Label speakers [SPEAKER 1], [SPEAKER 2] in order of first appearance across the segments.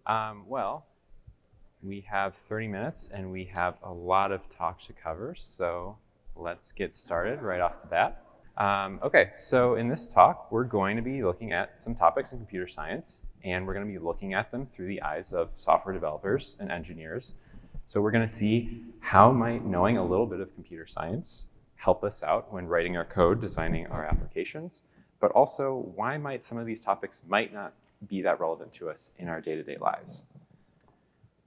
[SPEAKER 1] Well, we have 30 minutes and we have a lot of talk to cover, so let's get started right off the bat. Okay, so in this talk, we're going to be looking at some topics in computer science, and we're going to be looking at them through the eyes of software developers and engineers. So we're going to see how might knowing a little bit of computer science help us out when writing our code, designing our applications, but also why might some of these topics might not be that relevant to us in our day-to-day lives.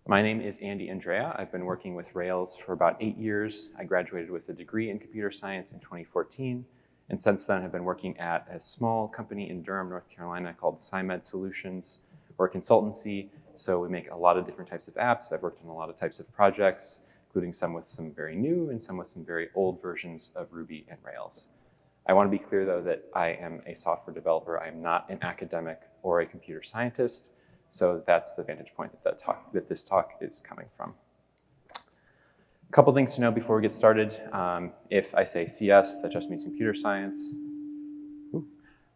[SPEAKER 1] My name is Andy Andrea. I've been working with Rails for about 8 years. I graduated with a degree in computer science in 2014, and since then I've been working at a small company in Durham, North Carolina called SciMed Solutions. We're a consultancy, so we make a lot of different types of apps. I've worked on a lot of types of projects, including some with some very new and some with some very old versions of Ruby and Rails. I want to be clear, though, that I am a software developer. I am not an academic or a computer scientist, so that's the vantage point that this talk is coming from. A couple things to know before we get started. If I say CS, that just means computer science.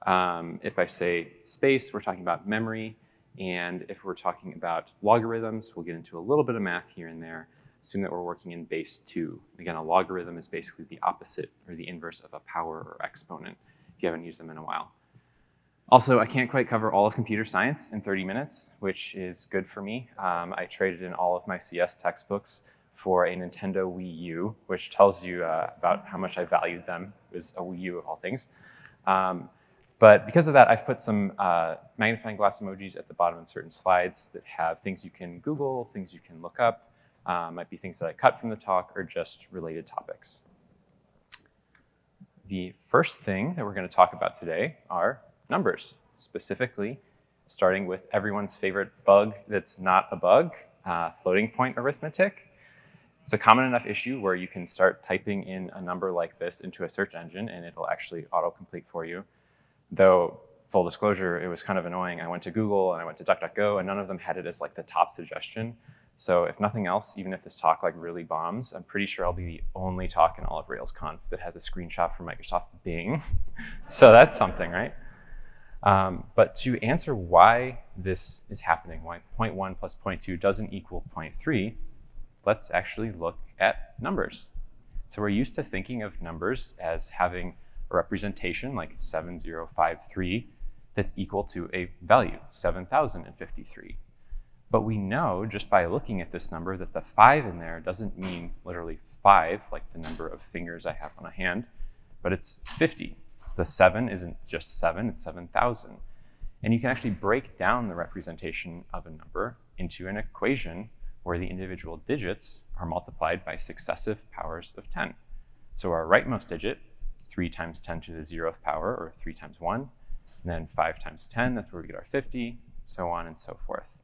[SPEAKER 1] If I say space, we're talking about memory. And if we're talking about logarithms, we'll get into a little bit of math here and there. Assume that we're working in base 2. Again, a logarithm is basically the opposite or the inverse of a power or exponent, if you haven't used them in a while. Also, I can't quite cover all of computer science in 30 minutes, which is good for me. I traded in all of my CS textbooks for a Nintendo Wii U, which tells you about how much I valued them. It was a Wii U of all things. But because of that, I've put some magnifying glass emojis at the bottom of certain slides that have things you can Google, things you can look up. Might be things that I cut from the talk or just related topics. The first thing that we're going to talk about today are numbers, specifically starting with everyone's favorite bug that's not a bug, floating point arithmetic. It's a common enough issue where you can start typing in a number like this into a search engine and it'll actually autocomplete for you. Though, full disclosure, it was kind of annoying. I went to Google and I went to DuckDuckGo and none of them had it as like the top suggestion. So if nothing else, even if this talk like really bombs, I'm pretty sure I'll be the only talk in all of RailsConf that has a screenshot from Microsoft Bing. So that's something, right? But to answer why this is happening, why 0.1 plus 0.2 doesn't equal 0.3, let's actually look at numbers. So we're used to thinking of numbers as having a representation like 7053 that's equal to a value, 7053. But we know just by looking at this number that the 5 in there doesn't mean literally 5, like the number of fingers I have on a hand, but it's 50. The 7 isn't just 7, it's 7,000. And you can actually break down the representation of a number into an equation where the individual digits are multiplied by successive powers of 10. So our rightmost digit is 3 times 10 to the 0th power, or 3 times 1. And then 5 times 10, that's where we get our 50, so on and so forth.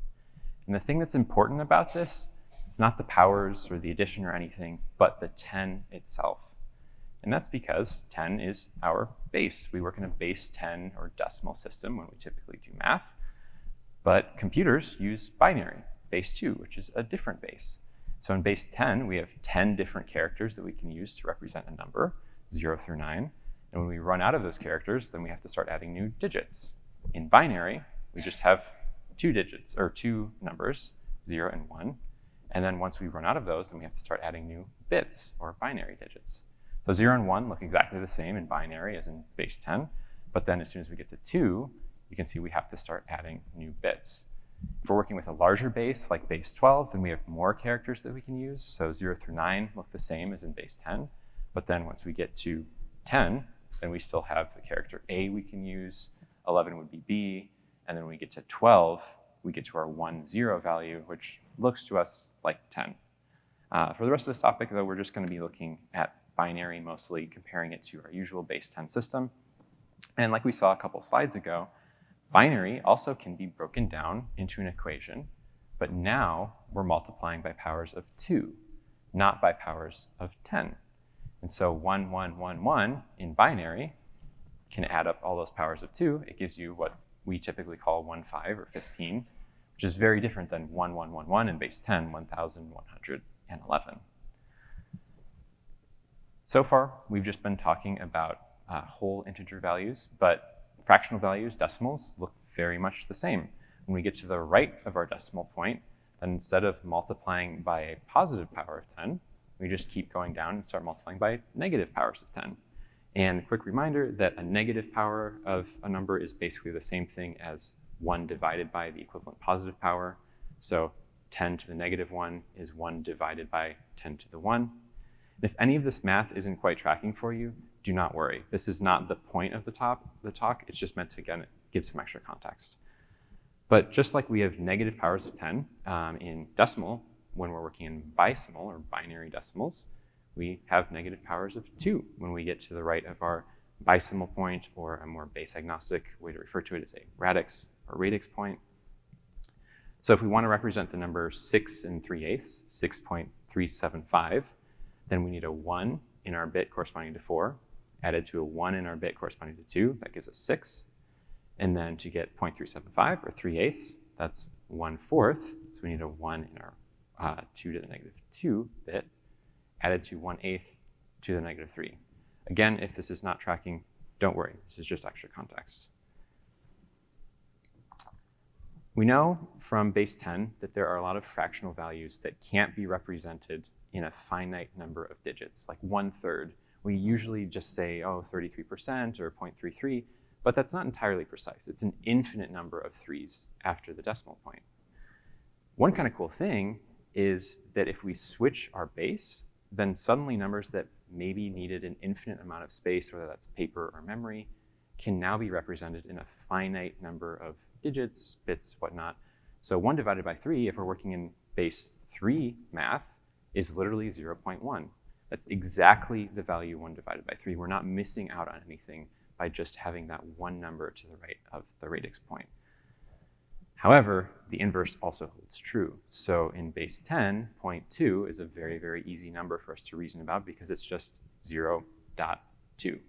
[SPEAKER 1] And the thing that's important about this, it's not the powers or the addition or anything, but the 10 itself. And that's because 10 is our base. We work in a base 10 or decimal system when we typically do math. But computers use binary, base 2, which is a different base. So in base 10, we have 10 different characters that we can use to represent a number, 0 through 9. And when we run out of those characters, then we have to start adding new digits. In binary, we just have 2 digits, or 2 numbers, 0 and 1. And then once we run out of those, then we have to start adding new bits, or binary digits. So 0 and 1 look exactly the same in binary as in base 10. But then as soon as we get to 2, you can see we have to start adding new bits. If we're working with a larger base, like base 12, then we have more characters that we can use. So 0 through 9 look the same as in base 10. But then once we get to 10, then we still have the character A we can use. 11 would be B. And then when we get to 12, we get to our 1, 0 value, which looks to us like 10. For the rest of this topic, though, we're just going to be looking at binary mostly, comparing it to our usual base 10 system. And like we saw a couple slides ago, binary also can be broken down into an equation, but now we're multiplying by powers of 2, not by powers of 10. And so 1, 1, 1, 1 in binary can add up all those powers of 2. It gives you what we typically call 1, 5 or 15, which is very different than 1, 1, 1, 1 in base 10, 1,111. So far, we've just been talking about whole integer values, but fractional values, decimals, look very much the same. When we get to the right of our decimal point, then instead of multiplying by a positive power of 10, we just keep going down and start multiplying by negative powers of 10. And a quick reminder that a negative power of a number is basically the same thing as 1 divided by the equivalent positive power. So 10 to the negative 1 is 1 divided by 10 to the 1. And if any of this math isn't quite tracking for you, do not worry. This is not the point of the talk. It's just meant to, again, give some extra context. But just like we have negative powers of 10 in decimal, when we're working in bisimal or binary decimals, we have negative powers of 2 when we get to the right of our bisimal point, or a more base agnostic way to refer to it is a radix or radix point. So if we want to represent the number 6 3/8, 6.375, then we need a 1 in our bit corresponding to 4, added to a 1 in our bit corresponding to 2, that gives us 6. And then to get 0.375 or 3/8, that's 1/4. So we need a 1 in our 2 to the negative 2 bit, added to 1/8 to the negative 3. Again, if this is not tracking, don't worry. This is just extra context. We know from base 10 that there are a lot of fractional values that can't be represented in a finite number of digits, like 1/3. We usually just say, oh, 33% or 0.33, but that's not entirely precise. It's an infinite number of 3s after the decimal point. One kind of cool thing is that if we switch our base, then suddenly numbers that maybe needed an infinite amount of space, whether that's paper or memory, can now be represented in a finite number of digits, bits, whatnot. So 1 divided by 3, if we're working in base 3 math, is literally 0.1. That's exactly the value 1 divided by 3. We're not missing out on anything by just having that one number to the right of the radix point. However, the inverse also holds true. So in base 10, 0.2 is a very, very easy number for us to reason about because it's just 0.2.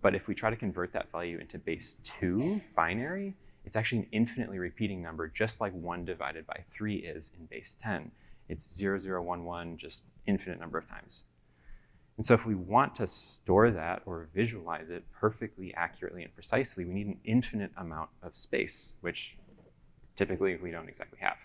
[SPEAKER 1] But if we try to convert that value into base 2 binary, it's actually an infinitely repeating number, just like 1 divided by 3 is in base 10. It's 0.011, just infinite number of times. And so if we want to store that or visualize it perfectly, accurately, and precisely, we need an infinite amount of space, which typically we don't exactly have.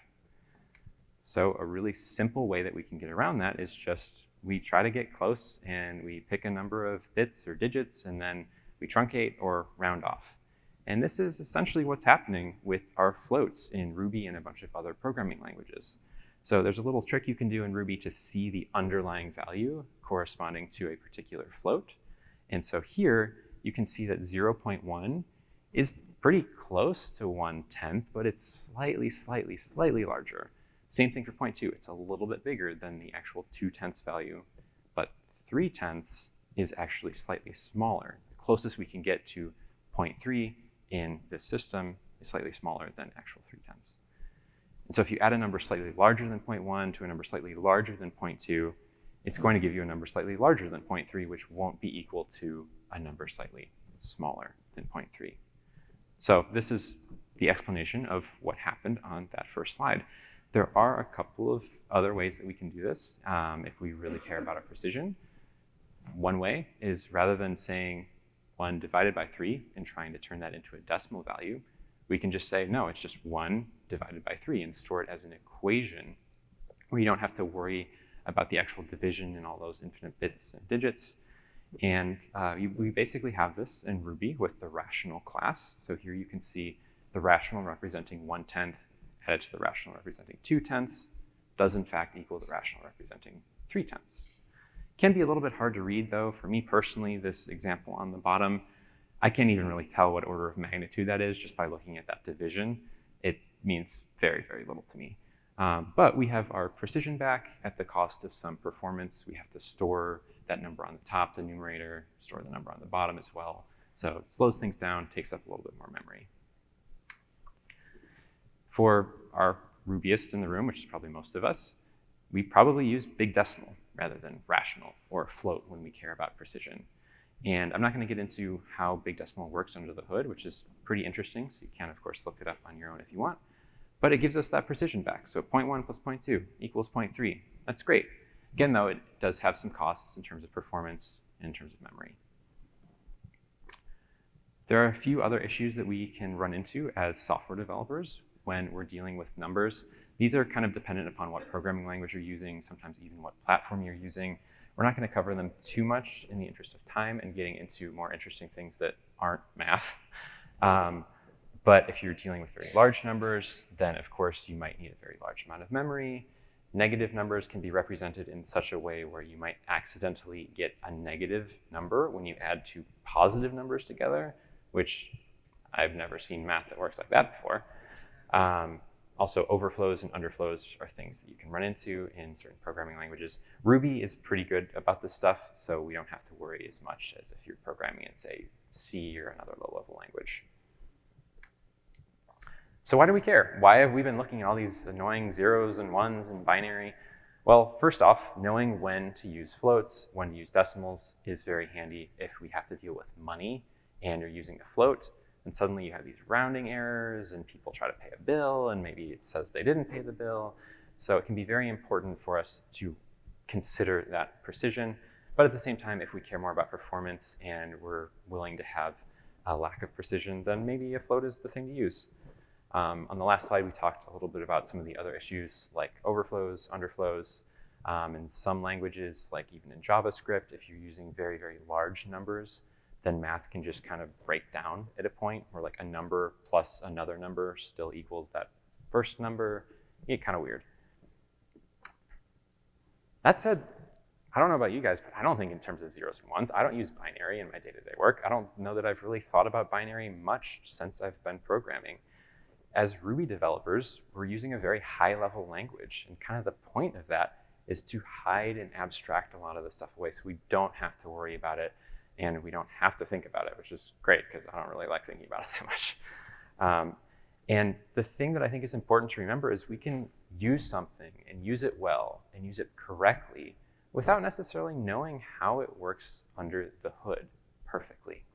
[SPEAKER 1] So a really simple way that we can get around that is just we try to get close and we pick a number of bits or digits and then we truncate or round off. And this is essentially what's happening with our floats in Ruby and a bunch of other programming languages. So there's a little trick you can do in Ruby to see the underlying value corresponding to a particular float. And so here you can see that 0.1 is pretty close to 1/10, but it's slightly larger. Same thing for 0.2. It's a little bit bigger than the actual 2/10 value, but 3/10 is actually slightly smaller. The closest we can get to 0.3 in this system is slightly smaller than actual 3/10. And so if you add a number slightly larger than 0.1 to a number slightly larger than 0.2, it's going to give you a number slightly larger than 0.3, which won't be equal to a number slightly smaller than 0.3. So this is the explanation of what happened on that first slide. There are a couple of other ways that we can do this if we really care about our precision. One way is rather than saying 1 divided by 3 and trying to turn that into a decimal value, we can just say, no, it's just 1 divided by 3 and store it as an equation where you don't have to worry about the actual division and all those infinite bits and digits. And we basically have this in Ruby with the rational class. So here you can see the rational representing 1/10 added to the rational representing 2/10 does in fact equal the rational representing 3/10. Can be a little bit hard to read though. For me personally, this example on the bottom, I can't even really tell what order of magnitude that is just by looking at that division. It means very, very little to me. But we have our precision back at the cost of some performance. We have to store that number on the top, the numerator, store the number on the bottom as well. So it slows things down, takes up a little bit more memory. For our Rubyists in the room, which is probably most of us, we probably use big decimal rather than rational or float when we care about precision. And I'm not going to get into how big decimal works under the hood, which is pretty interesting. So you can, of course, look it up on your own if you want. But it gives us that precision back. So 0.1 plus 0.2 equals 0.3. That's great. Again, though, it does have some costs in terms of performance and in terms of memory. There are a few other issues that we can run into as software developers when we're dealing with numbers. These are kind of dependent upon what programming language you're using, sometimes even what platform you're using. We're not going to cover them too much in the interest of time and getting into more interesting things that aren't math. But if you're dealing with very large numbers, then of course you might need a very large amount of memory. Negative numbers can be represented in such a way where you might accidentally get a negative number when you add two positive numbers together, which I've never seen math that works like that before. Also, overflows and underflows are things that you can run into in certain programming languages. Ruby is pretty good about this stuff, so we don't have to worry as much as if you're programming in, say, C or another low-level language. So why do we care? Why have we been looking at all these annoying zeros and ones and binary? Well, first off, knowing when to use floats, when to use decimals is very handy if we have to deal with money and you're using a float. And suddenly you have these rounding errors and people try to pay a bill and maybe it says they didn't pay the bill. So it can be very important for us to consider that precision. But at the same time, if we care more about performance and we're willing to have a lack of precision, then maybe a float is the thing to use. On the last slide, we talked a little bit about some of the other issues like overflows, underflows. In some languages, like even in JavaScript, if you're using very, very large numbers, then math can just kind of break down at a point where like a number plus another number still equals that first number. You get kind of weird. That said, I don't know about you guys, but I don't think in terms of zeros and ones. I don't use binary in my day-to-day work. I don't know that I've really thought about binary much since I've been programming. As Ruby developers, we're using a very high-level language, and kind of the point of that is to hide and abstract a lot of the stuff away so we don't have to worry about it and we don't have to think about it, which is great because I don't really like thinking about it that much. And the thing that I think is important to remember is we can use something and use it well and use it correctly without necessarily knowing how it works under the hood perfectly.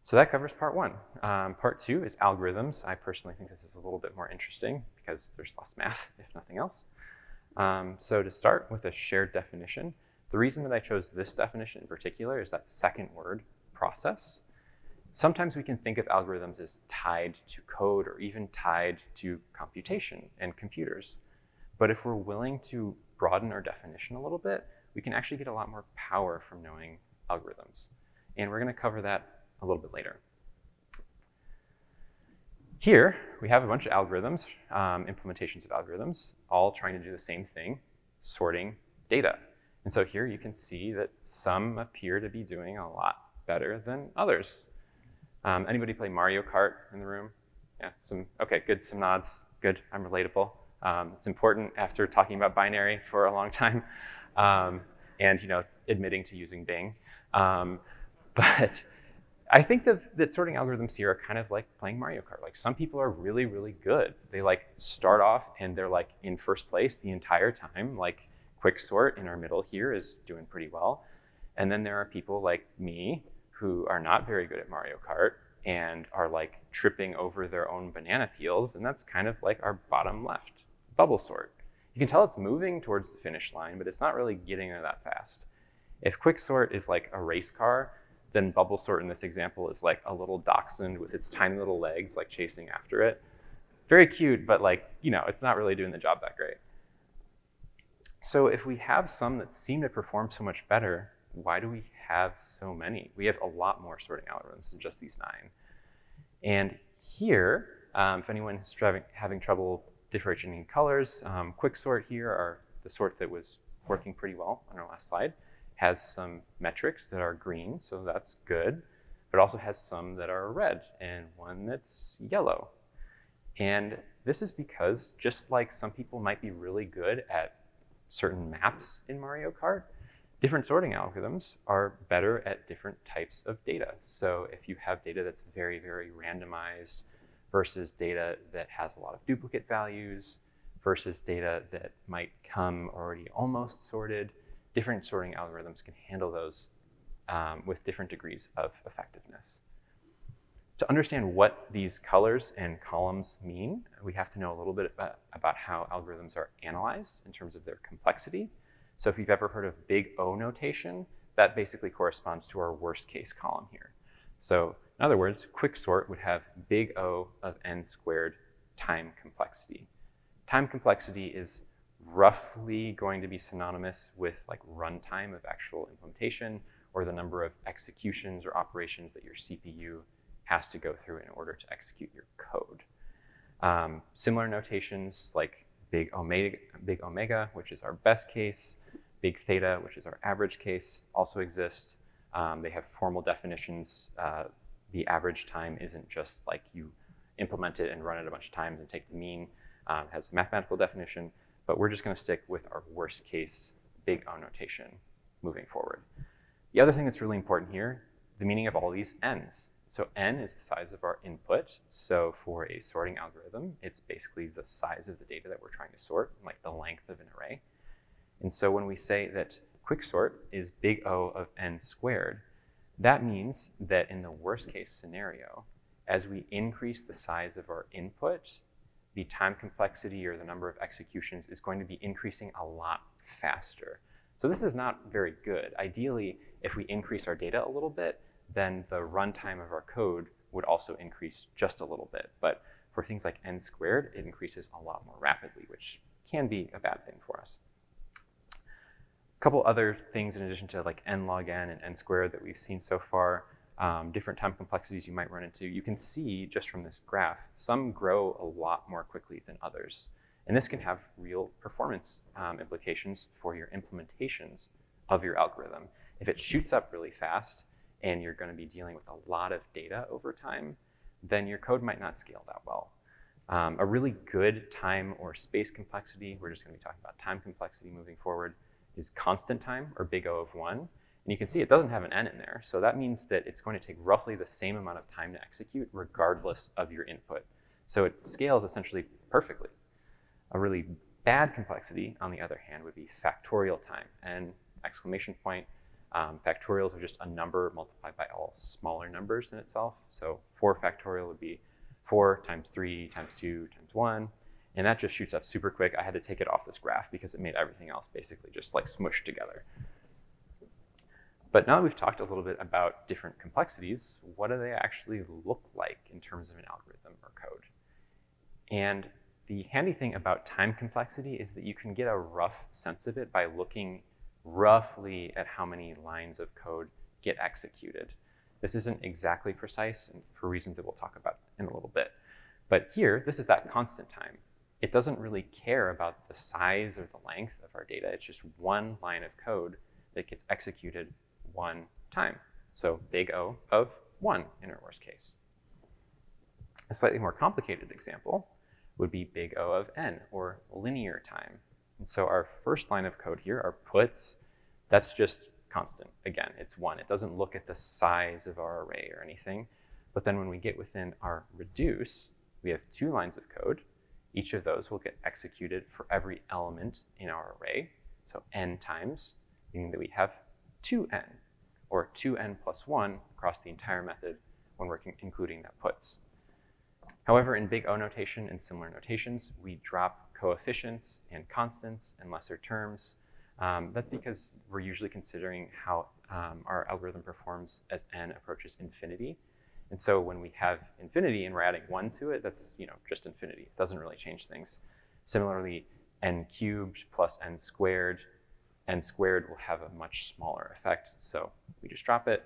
[SPEAKER 1] So that covers part one. Part two is algorithms. I personally think this is a little bit more interesting because there's less math, if nothing else. So to start with a shared definition, the reason that I chose this definition in particular is that second word, process. Sometimes we can think of algorithms as tied to code or even tied to computation and computers. But if we're willing to broaden our definition a little bit, we can actually get a lot more power from knowing algorithms. And we're going to cover that a little bit later. Here, we have a bunch of algorithms, implementations of algorithms, all trying to do the same thing, sorting data. And so here you can see that some appear to be doing a lot better than others. Anybody play Mario Kart in the room? Yeah, okay, good, some nods, good, I'm relatable. It's important after talking about binary for a long time and admitting to using Bing. But I think that sorting algorithms here are kind of like playing Mario Kart. Like some people are really, really good. They like start off and they're like in first place the entire time. Like quicksort in our middle here is doing pretty well. And then there are people like me who are not very good at Mario Kart and are like tripping over their own banana peels. And that's kind of like our bottom left bubble sort. You can tell it's moving towards the finish line, but it's not really getting there that fast. If quicksort is like a race car, then bubble sort in this example is like a little dachshund with its tiny little legs like chasing after it. Very cute, but like, it's not really doing the job that great. So if we have some that seem to perform so much better, why do we have so many? We have a lot more sorting algorithms than just these 9. And here, if anyone is having trouble differentiating colors, quicksort here are the sort that was working pretty well on our last slide. Has some metrics that are green, so that's good, but also has some that are red and one that's yellow. And this is because just like some people might be really good at certain maps in Mario Kart, different sorting algorithms are better at different types of data. So if you have data that's very, very randomized versus data that has a lot of duplicate values versus data that might come already almost sorted, different sorting algorithms can handle those with different degrees of effectiveness. To understand what these colors and columns mean, we have to know a little bit about how algorithms are analyzed in terms of their complexity. So if you've ever heard of big O notation, that basically corresponds to our worst case column here. So In other words, quicksort would have big O of n squared time complexity. Time complexity is roughly going to be synonymous with like runtime of actual implementation, or the number of executions or operations that your CPU has to go through in order to execute your code. Similar notations like big omega, which is our best case, big theta, which is our average case, also exist. They have formal definitions. The average time isn't just like you implement it and run it a bunch of times and take the mean. It has a mathematical definition, but we're just going to stick with our worst case big O notation moving forward. The other thing that's really important here, the meaning of all these n's. So n is the size of our input. So for a sorting algorithm, it's basically the size of the data that we're trying to sort, like the length of an array. And so when we say that quicksort is big O of n squared, that means that in the worst case scenario, as we increase the size of our input, the time complexity or the number of executions is going to be increasing a lot faster. So this is not very good. Ideally, if we increase our data a little bit, then the runtime of our code would also increase just a little bit. But for things like n squared, it increases a lot more rapidly, which can be a bad thing for us. A couple other things in addition to like n log n and n squared that we've seen so far, different time complexities you might run into. You can see just from this graph, some grow a lot more quickly than others. And this can have real performance implications for your implementations of your algorithm. If it shoots up really fast and you're going to be dealing with a lot of data over time, then your code might not scale that well. A really good time or space complexity, we're just going to be talking about time complexity moving forward, is constant time, or big O of 1. And you can see it doesn't have an n in there, so that means that it's going to take roughly the same amount of time to execute regardless of your input. So it scales essentially perfectly. A really bad complexity, on the other hand, would be factorial time. And exclamation point, factorials are just a number multiplied by all smaller numbers than itself. So 4 factorial would be 4 times 3 times 2 times 1. And that just shoots up super quick. I had to take it off this graph because it made everything else basically just like smushed together. But now that we've talked a little bit about different complexities, what do they actually look like in terms of an algorithm or code? And the handy thing about time complexity is that you can get a rough sense of it by looking roughly at how many lines of code get executed. This isn't exactly precise, and for reasons that we'll talk about in a little bit. But here, this is that constant time. It doesn't really care about the size or the length of our data. It's just one line of code that gets executed one time. So big O of 1 in our worst case. A slightly more complicated example would be big O of n, or linear time. And so our first line of code here, our puts, that's just constant. Again, it's 1. It doesn't look at the size of our array or anything. But then when we get within our reduce, we have 2 lines of code. Each of those will get executed for every element in our array. So n times, meaning that we have 2n, or 2n plus 1 across the entire method when we're including that puts. However, in big O notation and similar notations, we drop coefficients and constants and lesser terms. That's because we're usually considering how our algorithm performs as n approaches infinity. And so when we have infinity and we're adding 1 to it, that's just infinity. It doesn't really change things. Similarly, n cubed plus n squared will have a much smaller effect, so we just drop it.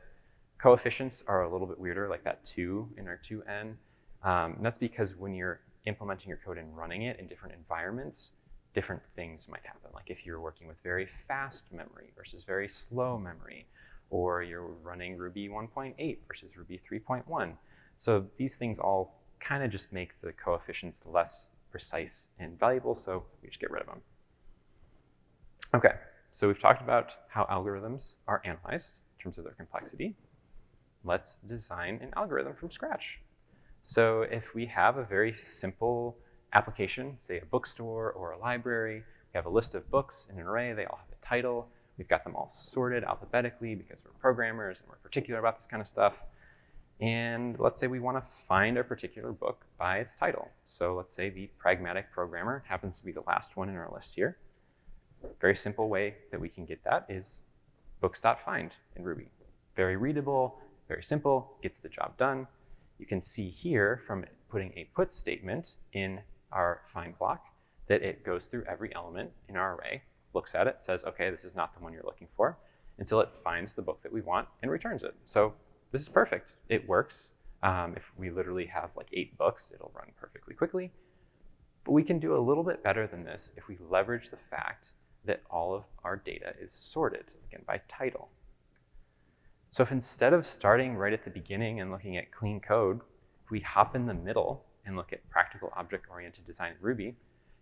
[SPEAKER 1] Coefficients are a little bit weirder, like that 2 in our 2n. And that's because when you're implementing your code and running it in different environments, different things might happen. Like if you're working with very fast memory versus very slow memory, or you're running Ruby 1.8 versus Ruby 3.1. So these things all kind of just make the coefficients less precise and valuable, so we just get rid of them. Okay, so we've talked about how algorithms are analyzed in terms of their complexity. Let's design an algorithm from scratch. So if we have a very simple application, say a bookstore or a library, we have a list of books in an array, they all have a title, we've got them all sorted alphabetically because we're programmers and we're particular about this kind of stuff. And let's say we want to find a particular book by its title. So let's say the pragmatic programmer happens to be the last one in our list here. Very simple way that we can get that is books.find in Ruby. Very readable, Very simple, gets the job done. You can see here from putting a put statement in our find block that it goes through every element in our array, looks at it, says, okay, this is not the one you're looking for, until it finds the book that we want and returns it. So this is perfect. It works. If we literally have like 8 books, it'll run perfectly quickly. But we can do a little bit better than this if we leverage the fact that all of our data is sorted, again, by title. So if instead of starting right at the beginning and looking at clean code, if we hop in the middle and look at practical object-oriented design in Ruby,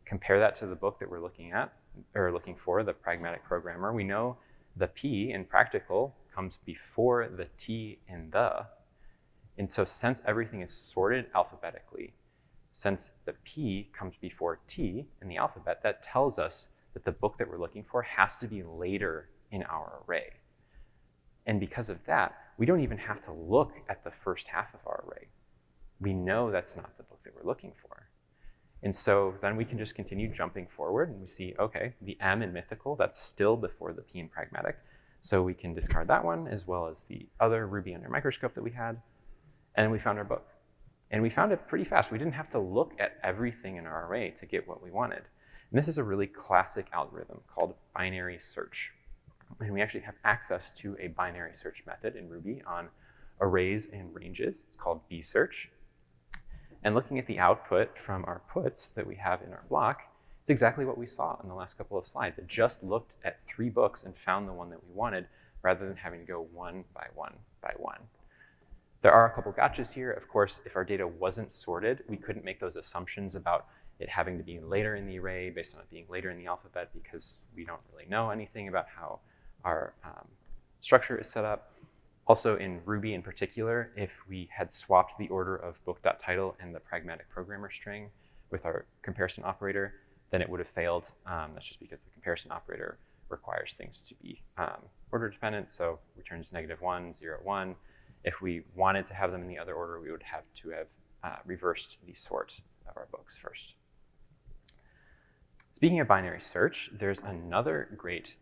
[SPEAKER 1] compare that to the book that we're looking at, or looking for, the pragmatic programmer, we know the P in practical comes before the T in the. And so since everything is sorted alphabetically, since the P comes before T in the alphabet, that tells us that the book that we're looking for has to be later in our array. And because of that, we don't even have to look at the first half of our array. We know that's not the book that we're looking for. And so then we can just continue jumping forward and we see, okay, the M in mythical, that's still before the P in pragmatic. So we can discard that one as well as the other Ruby under microscope that we had. And we found our book. And we found it pretty fast. We didn't have to look at everything in our array to get what we wanted. And this is a really classic algorithm called binary search. And we actually have access to a binary search method in Ruby on arrays and ranges. It's called bsearch. And looking at the output from our puts that we have in our block, it's exactly what we saw in the last couple of slides. It just looked at 3 books and found the one that we wanted, rather than having to go one by one by one. There are a couple gotchas here. Of course, if our data wasn't sorted, we couldn't make those assumptions about it having to be later in the array based on it being later in the alphabet, because we don't really know anything about how our structure is set up. Also in Ruby in particular, if we had swapped the order of book.title and the pragmatic programmer string with our comparison operator, then it would have failed. That's just because the comparison operator requires things to be order dependent, so returns -1, 0, 1. If we wanted to have them in the other order, we would have to have reversed the sort of our books first. Speaking of binary search, there's another great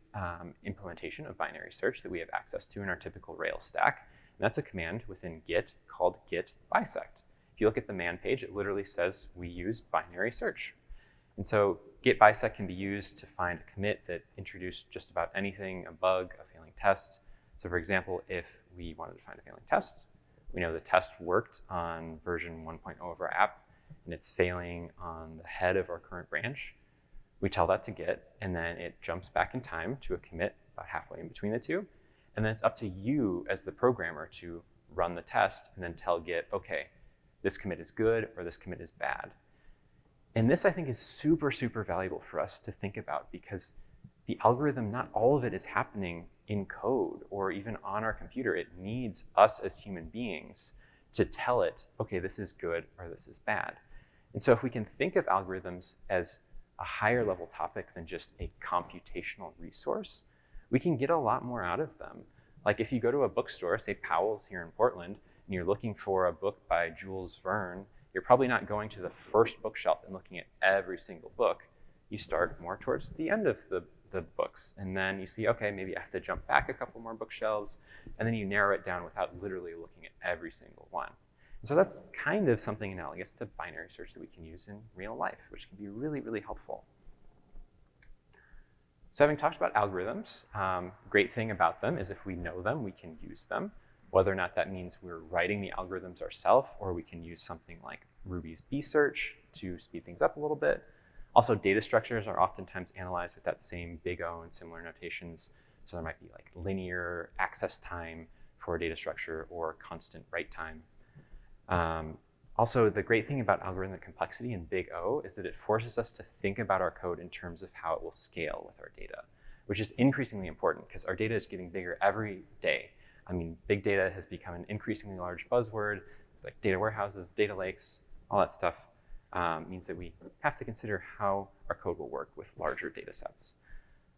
[SPEAKER 1] implementation of binary search that we have access to in our typical Rails stack, and that's a command within Git called git bisect. If you look at the man page, it literally says we use binary search. And so git bisect can be used to find a commit that introduced just about anything, a bug, a failing test. So for example, if we wanted to find a failing test, we know the test worked on version 1.0 of our app, and it's failing on the head of our current branch. We tell that to Git, and then it jumps back in time to a commit about halfway in between the two. And then it's up to you as the programmer to run the test and then tell Git, okay, this commit is good or this commit is bad. And this, I think, is super, super valuable for us to think about, because the algorithm, not all of it is happening in code or even on our computer. It needs us as human beings to tell it, okay, this is good or this is bad. And so if we can think of algorithms as a higher level topic than just a computational resource, we can get a lot more out of them. Like if you go to a bookstore, say Powell's here in Portland, and you're looking for a book by Jules Verne, you're probably not going to the first bookshelf and looking at every single book. You start more towards the end of the books, and then you see, okay, maybe I have to jump back a couple more bookshelves, and then you narrow it down without literally looking at every single one. And so that's kind of something analogous to binary search that we can use in real life, which can be really, really helpful. So having talked about algorithms, great thing about them is if we know them, we can use them. Whether or not that means we're writing the algorithms ourselves, or we can use something like Ruby's bsearch to speed things up a little bit. Also, data structures are oftentimes analyzed with that same big O and similar notations. So there might be like linear access time for a data structure or constant write time. Also, the great thing about algorithmic complexity in big O is that it forces us to think about our code in terms of how it will scale with our data, which is increasingly important because our data is getting bigger every day. I mean, big data has become an increasingly large buzzword. It's like data warehouses, data lakes, all that stuff means that we have to consider how our code will work with larger data sets.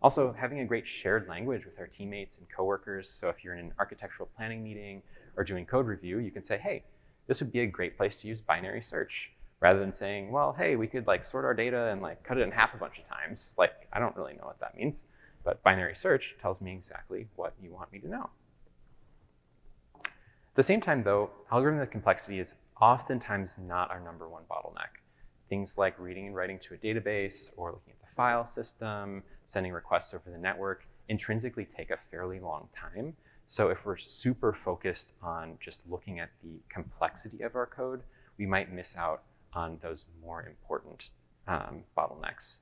[SPEAKER 1] Also, having a great shared language with our teammates and coworkers. So if you're in an architectural planning meeting or doing code review, you can say, hey, this would be a great place to use binary search, rather than saying, well, hey, we could like sort our data and like cut it in half a bunch of times. Like, I don't really know what that means, but binary search tells me exactly what you want me to know. At the same time, though, algorithmic complexity is oftentimes not our number one bottleneck. Things like reading and writing to a database or looking at the file system, sending requests over the network, intrinsically take a fairly long time. So if we're super focused on just looking at the complexity of our code, we might miss out on those more important bottlenecks.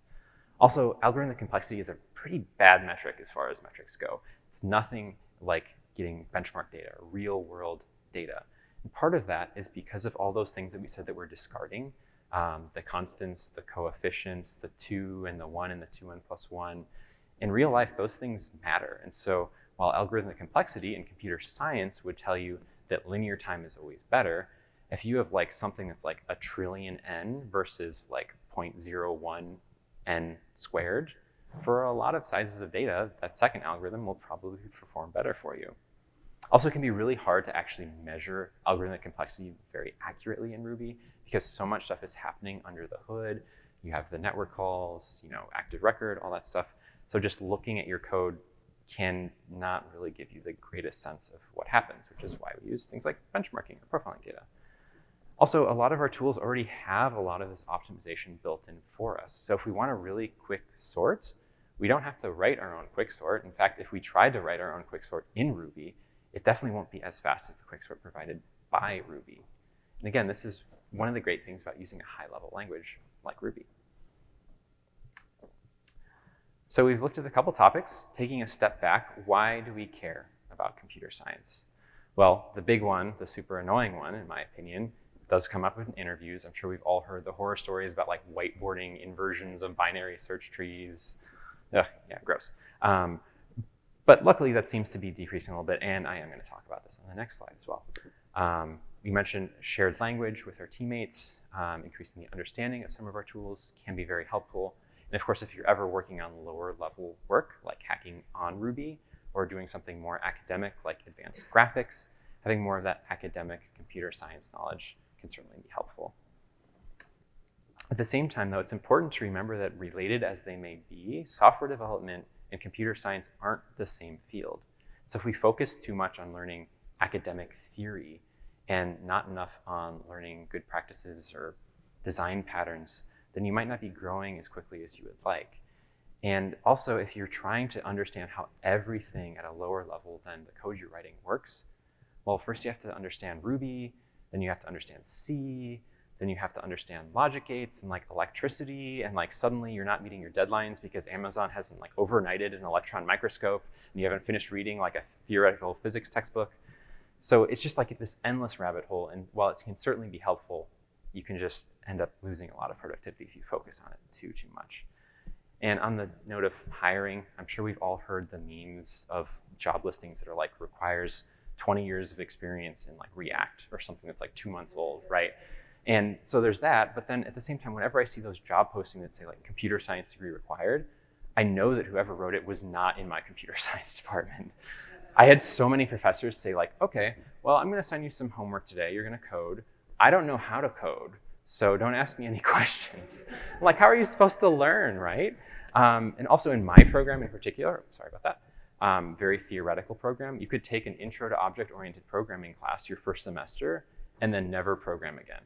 [SPEAKER 1] Also, algorithmic complexity is a pretty bad metric as far as metrics go. It's nothing like getting benchmark data or real world data. And part of that is because of all those things that we said that we're discarding, the constants, the coefficients, the 2 and the 1 and the 2n plus 1. In real life, those things matter. And so while algorithmic complexity in computer science would tell you that linear time is always better, if you have like something that's like a trillion n versus like 0.01 n squared, for a lot of sizes of data, that second algorithm will probably perform better for you. Also, it can be really hard to actually measure algorithmic complexity very accurately in Ruby because so much stuff is happening under the hood. You have the network calls, active record, all that stuff. So just looking at your code can not really give you the greatest sense of what happens, which is why we use things like benchmarking or profiling data. Also, a lot of our tools already have a lot of this optimization built in for us. So if we want a really quick sort, we don't have to write our own quicksort. In fact, if we tried to write our own quicksort in Ruby, it definitely won't be as fast as the quicksort provided by Ruby. And again, this is one of the great things about using a high-level language like Ruby. So we've looked at a couple topics. Taking a step back, why do we care about computer science? Well, the big one, the super annoying one, in my opinion, does come up in interviews. I'm sure we've all heard the horror stories about like whiteboarding inversions of binary search trees. Ugh, yeah, gross. But luckily that seems to be decreasing a little bit, and I am going to talk about this on the next slide as well. We mentioned shared language with our teammates, increasing the understanding of some of our tools can be very helpful. And of course, if you're ever working on lower level work, like hacking on Ruby, or doing something more academic, like advanced graphics, having more of that academic computer science knowledge can certainly be helpful. At the same time, though, it's important to remember that related as they may be, software development and computer science aren't the same field. So if we focus too much on learning academic theory and not enough on learning good practices or design patterns, then you might not be growing as quickly as you would like. And also, if you're trying to understand how everything at a lower level than the code you're writing works, well, first you have to understand Ruby, then you have to understand C, then you have to understand logic gates and like electricity, and like suddenly you're not meeting your deadlines because Amazon hasn't like overnighted an electron microscope and you haven't finished reading like a theoretical physics textbook. So it's just like this endless rabbit hole, and while it can certainly be helpful, you can just end up losing a lot of productivity if you focus on it too much. And on the note of hiring, I'm sure we've all heard the memes of job listings that are like requires 20 years of experience in like React or something that's like 2 months old, right? And so there's that, but then at the same time, whenever I see those job postings that say like computer science degree required, I know that whoever wrote it was not in my computer science department. I had so many professors say like, okay, well, I'm gonna send you some homework today, you're gonna code. I don't know how to code, so don't ask me any questions. I'm like, how are you supposed to learn, right? And also in my program in particular, sorry about that, very theoretical program, you could take an intro to object-oriented programming class your first semester and then never program again.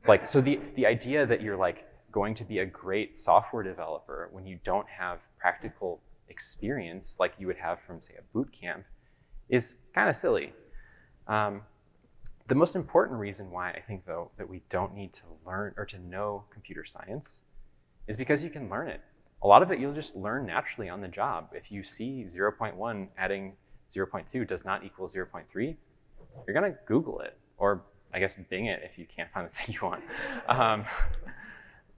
[SPEAKER 1] Like, so the idea that you're like going to be a great software developer when you don't have practical experience like you would have from, say, a boot camp is kind of silly. The most important reason why I think, though, that we don't need to learn or to know computer science is because you can learn it. A lot of it you'll just learn naturally on the job. If you see 0.1 adding 0.2 does not equal 0.3, you're gonna Google it, or I guess Bing it if you can't find the thing you want.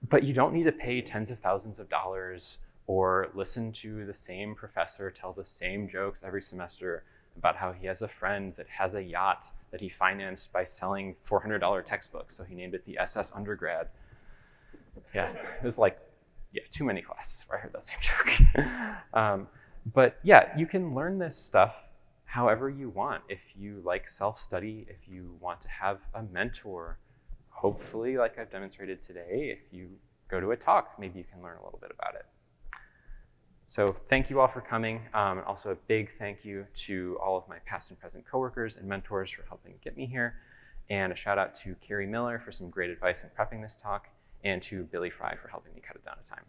[SPEAKER 1] But you don't need to pay tens of thousands of dollars or listen to the same professor tell the same jokes every semester about how he has a friend that has a yacht that he financed by selling $400 textbooks, so he named it the SS Undergrad. Yeah, it was like, yeah, too many classes where I heard that same joke. But yeah, you can learn this stuff however you want. If you like self-study, if you want to have a mentor, hopefully, like I've demonstrated today, if you go to a talk, maybe you can learn a little bit about it. So thank you all for coming. Also a big thank you to all of my past and present coworkers and mentors for helping get me here. And a shout out to Carrie Miller for some great advice in prepping this talk, and to Billy Fry for helping me cut it down to time.